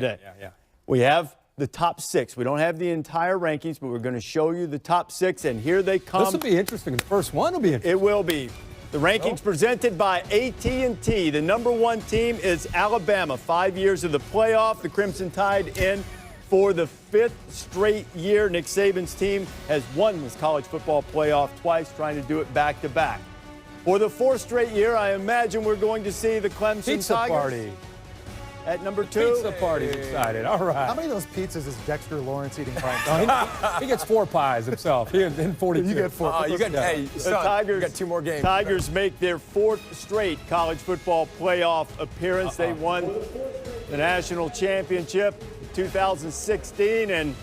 Yeah. We have the top 6. We don't have the entire rankings, but we're going to show you the top 6, and here they come. This will be interesting. The first one will be interesting. It will be. The rankings presented by AT&T. The #1 team is Alabama. 5 years of the playoff. The Crimson Tide in for the 5th straight year. Nick Saban's team has won this college football playoff twice, trying to do it back-to-back. For the 4th straight year, I imagine we're going to see the Clemson Pizza Tigers party. at #2. Pizza party's excited. All right. How many of those pizzas is Dexter Lawrence eating by himself? He gets 4 pies himself. He in 42. You get 4. You got 2 more games. Tigers make their 4th straight college football playoff appearance. They won the national championship in 2016, and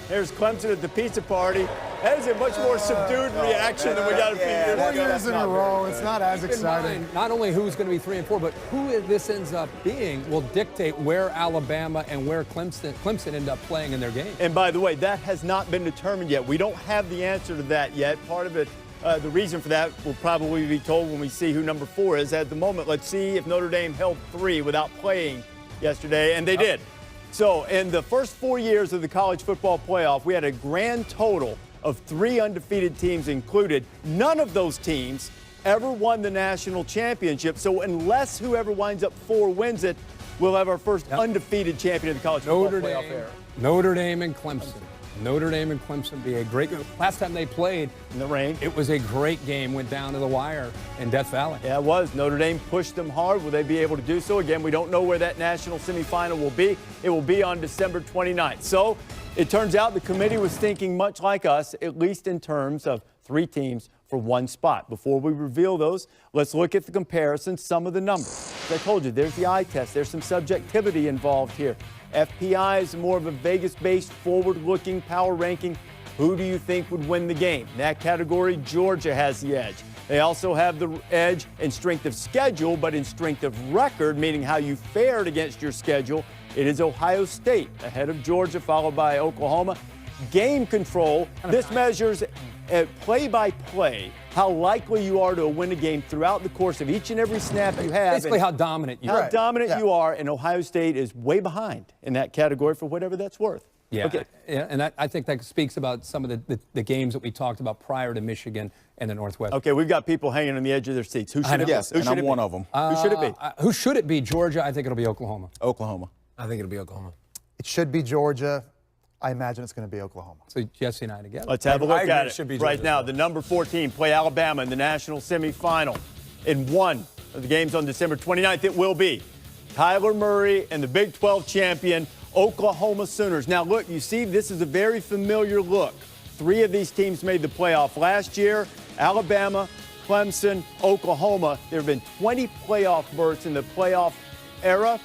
there's Clemson at the pizza party. That is a much more subdued reaction than we got a few years ago. 4 years in a row. It's not as exciting. Not only who's going to be 3 and 4, but who this ends up being will dictate where Alabama and where Clemson end up playing in their game. And by the way, that has not been determined yet. We don't have the answer to that yet. Part of it, the reason for that will probably be told when we see who #4 is. At the moment, let's see if Notre Dame held 3 without playing yesterday, and they did. So in the first 4 years of the college football playoff, we had a grand total of 3 undefeated teams included. None of those teams ever won the national championship. So unless whoever winds up 4 wins it, we'll have our first undefeated champion of the college football playoff era. Notre Dame and Clemson. Notre Dame and Clemson be a great game. Last time they played In the rain. it was a great game. Went down to the wire in Death Valley. Yeah, it was. Notre Dame pushed them hard. Will they be able to do so? Again, we don't know where that national semifinal will be. It will be on December 29th. So it turns out the committee was thinking much like us, at least in terms of 3 teams for 1 spot. Before we reveal those, let's look at the comparison, some of the numbers. As I told you, there's the eye test. There's some subjectivity involved here. FPI is more of a Vegas-based, forward-looking power ranking. Who do you think would win the game? In that category, Georgia has the edge. They also have the edge in strength of schedule, but in strength of record, meaning how you fared against your schedule, it is Ohio State ahead of Georgia, followed by Oklahoma. Game control, this measures play-by-play how likely you are to win a game throughout the course of each and every snap you have. Basically how dominant you are. How dominant you are, and Ohio State is way behind in that category for whatever that's worth. Yeah, Okay. yeah, and I think that speaks about some of the games that we talked about prior to Michigan and the Northwest. Okay, we've got people hanging on the edge of their seats. Who should it be? Yes, Who and should I'm it be? one of them. Who should it be? Who should it be? Georgia? I think it'll be Oklahoma. Oklahoma. I think it'll be Oklahoma. It should be Georgia. I imagine it's going to be Oklahoma. So Jesse and I together. Let's have a look agree, at it should be it. Right Georgia now, as the #4 team play Alabama in the national semifinal. In one of the games on December 29th, it will be Kyler Murray and the Big 12 champion, Oklahoma Sooners. Now, look, you see, this is a very familiar look. 3 of these teams made the playoff last year. Alabama, Clemson, Oklahoma. There have been 20 playoff berths in the playoff era.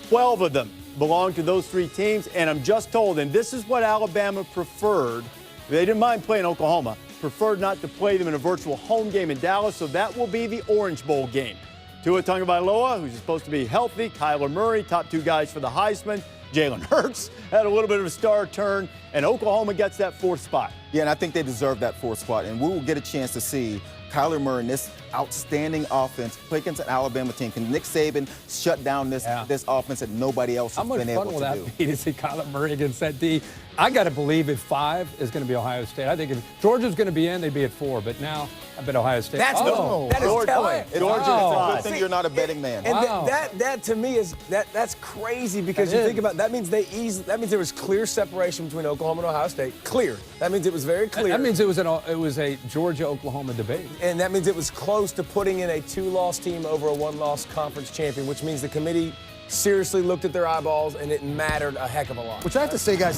12 of them belong to those 3 teams, and I'm just told, and this is what Alabama preferred. They didn't mind playing Oklahoma, preferred not to play them in a virtual home game in Dallas, so that will be the Orange Bowl game. Tua Tagovailoa, who's supposed to be healthy, Kyler Murray, top 2 guys for the Heisman. Jalen Hurts had a little bit of a star turn, and Oklahoma gets that 4th spot. Yeah, and I think they deserve that 4th spot. And we will get a chance to see Kyler Murray and this outstanding offense play against an Alabama team. Can Nick Saban shut down this offense that nobody else has been able to do? How much fun will that be to see Kyler Murray against that D? I got to believe if 5 is going to be Ohio State. I think if Georgia's going to be in, they'd be at 4. But now I bet Ohio State. That is telling. Georgia, good thing you're not a betting man. And that to me is that's crazy because you think about that means that means there was clear separation between Oklahoma and Ohio State. Clear. That means it was very clear. That means it was a Georgia-Oklahoma debate. And that means it was close to putting in a 2-loss team over a 1-loss conference champion, which means the committee seriously looked at their eyeballs and it mattered a heck of a lot. Which I have to say, guys,